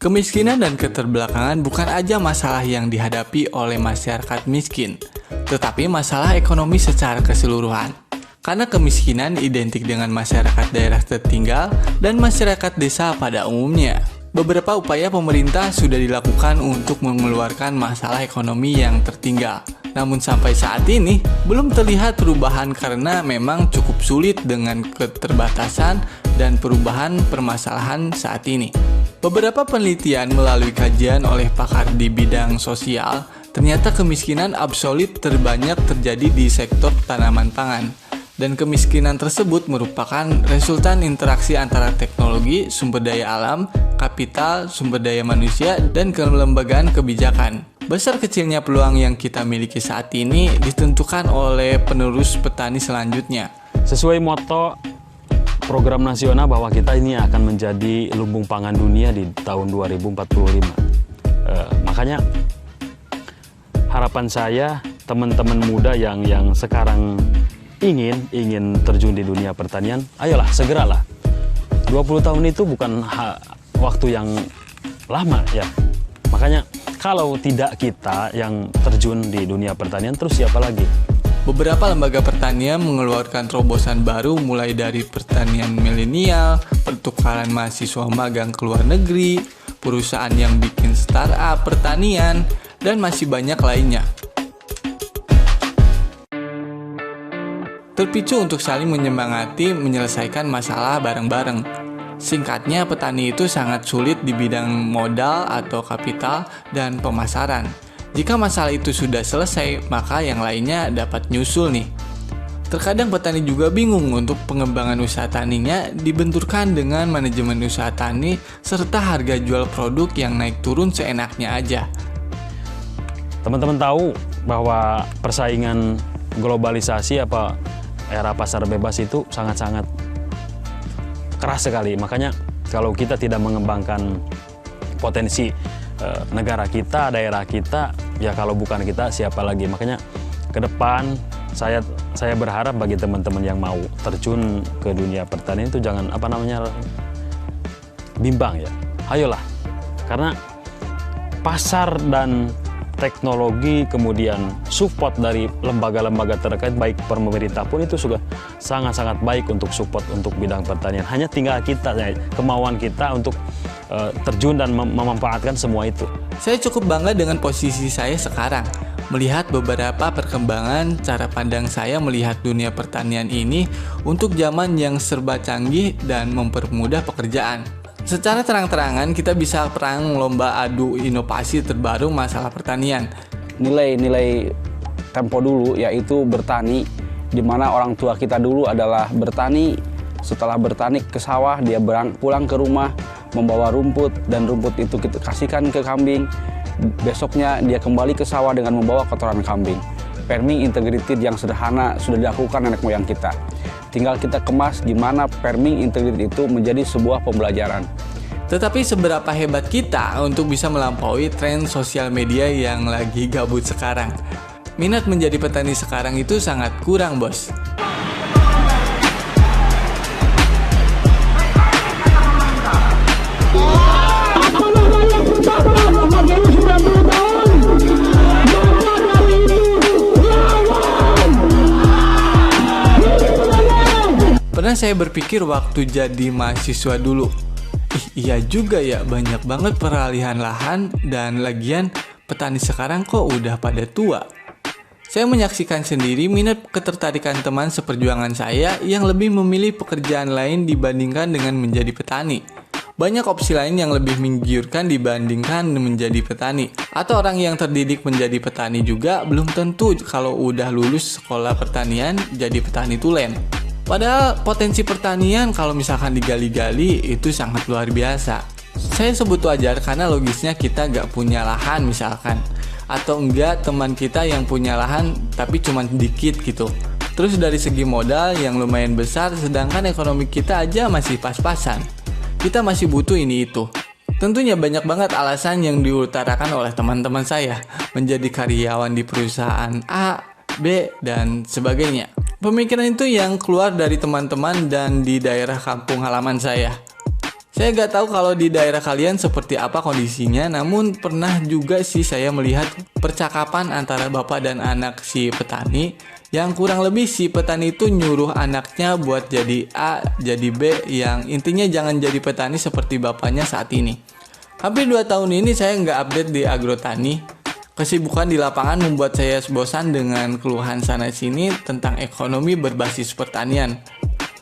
Kemiskinan dan keterbelakangan bukan aja masalah yang dihadapi oleh masyarakat miskin, tetapi masalah ekonomi secara keseluruhan. Karena kemiskinan identik dengan masyarakat daerah tertinggal dan masyarakat desa pada umumnya. Beberapa upaya pemerintah sudah dilakukan untuk mengeluarkan masalah ekonomi yang tertinggal. Namun sampai saat ini belum terlihat perubahan karena memang cukup sulit dengan keterbatasan dan perubahan permasalahan saat ini. Beberapa penelitian melalui kajian oleh pakar di bidang sosial, ternyata kemiskinan absolut terbanyak terjadi di sektor tanaman pangan. Dan kemiskinan tersebut merupakan resultan interaksi antara teknologi, sumber daya alam, kapital, sumber daya manusia, dan kelembagaan kebijakan. Besar kecilnya peluang yang kita miliki saat ini ditentukan oleh penerus petani selanjutnya. Sesuai moto program nasional bahwa kita ini akan menjadi lumbung pangan dunia di tahun 2045. Makanya harapan saya teman-teman muda yang sekarang ingin terjun di dunia pertanian, ayolah segeralah. 20 tahun itu bukan waktu yang lama ya. Makanya kalau tidak kita yang terjun di dunia pertanian, terus siapa lagi? Beberapa lembaga pertanian mengeluarkan terobosan baru mulai dari pertanian milenial, pertukaran mahasiswa magang ke luar negeri, perusahaan yang bikin startup pertanian, dan masih banyak lainnya. Terpicu untuk saling menyemangati menyelesaikan masalah bareng-bareng. Singkatnya, petani itu sangat sulit di bidang modal atau kapital dan pemasaran. Jika masalah itu sudah selesai, maka yang lainnya dapat nyusul nih. Terkadang petani juga bingung untuk pengembangan usaha taninya dibenturkan dengan manajemen usaha tani serta harga jual produk yang naik turun seenaknya aja. Teman-teman tahu bahwa persaingan globalisasi era pasar bebas itu sangat-sangat keras sekali. Makanya kalau kita tidak mengembangkan potensi negara kita, daerah kita, ya kalau bukan kita siapa lagi. Makanya ke depan saya berharap bagi teman-teman yang mau terjun ke dunia pertanian itu jangan bimbang ya. Ayolah. Karena pasar dan teknologi kemudian support dari lembaga-lembaga terkait baik pemerintah pun itu sudah sangat-sangat baik untuk support untuk bidang pertanian. Hanya tinggal kita, kemauan kita untuk terjun dan memanfaatkan semua itu. Saya cukup bangga dengan posisi saya sekarang. Melihat beberapa perkembangan cara pandang saya melihat dunia pertanian ini untuk zaman yang serba canggih dan mempermudah pekerjaan. Secara terang-terangan kita bisa perang lomba adu inovasi terbaru masalah pertanian. Nilai-nilai tempo dulu yaitu bertani, di mana orang tua kita dulu adalah bertani. Setelah bertani ke sawah, dia pulang ke rumah membawa rumput, dan rumput itu kita kasihkan ke kambing. Besoknya dia kembali ke sawah dengan membawa kotoran kambing. Farming integrated yang sederhana sudah dilakukan nenek moyang kita. Tinggal kita kemas gimana farming integrated itu menjadi sebuah pembelajaran. Tetapi seberapa hebat kita untuk bisa melampaui tren sosial media yang lagi gabut sekarang? Minat menjadi petani sekarang itu sangat kurang, bos. Pernah saya berpikir waktu jadi mahasiswa dulu, iya juga ya, banyak banget peralihan lahan dan lagian petani sekarang kok udah pada tua. Saya menyaksikan sendiri minat ketertarikan teman seperjuangan saya yang lebih memilih pekerjaan lain dibandingkan dengan menjadi petani. Banyak opsi lain yang lebih menggiurkan dibandingkan menjadi petani. Atau orang yang terdidik menjadi petani juga belum tentu kalau udah lulus sekolah pertanian jadi petani tulen. Padahal potensi pertanian kalau misalkan digali-gali itu sangat luar biasa. Saya sebut wajar karena logisnya kita gak punya lahan misalkan. Atau enggak teman kita yang punya lahan tapi cuma sedikit gitu. Terus dari segi modal yang lumayan besar sedangkan ekonomi kita aja masih pas-pasan. Kita masih butuh ini itu. Tentunya banyak banget alasan yang diutarakan oleh teman-teman saya. Menjadi karyawan di perusahaan A, B, dan sebagainya. Pemikiran itu yang keluar dari teman-teman dan di daerah kampung halaman saya. Saya nggak tahu kalau di daerah kalian seperti apa kondisinya, namun pernah juga sih saya melihat percakapan antara bapak dan anak si petani, yang kurang lebih si petani itu nyuruh anaknya buat jadi A, jadi B, yang intinya jangan jadi petani seperti bapaknya saat ini. Hampir 2 tahun ini saya nggak update di agrotani. Kesibukan di lapangan membuat saya bosan dengan keluhan sana-sini tentang ekonomi berbasis pertanian.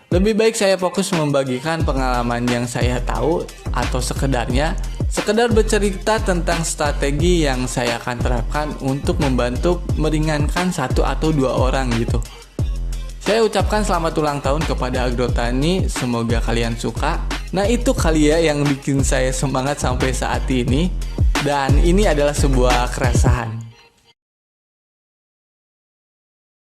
Lebih baik saya fokus membagikan pengalaman yang saya tahu atau sekedar bercerita tentang strategi yang saya akan terapkan untuk membantu meringankan 1 atau 2 orang gitu. Saya ucapkan selamat ulang tahun kepada Agrotani, semoga kalian suka. Nah itu kali ya yang bikin saya semangat sampai saat ini. Dan ini adalah sebuah keresahan.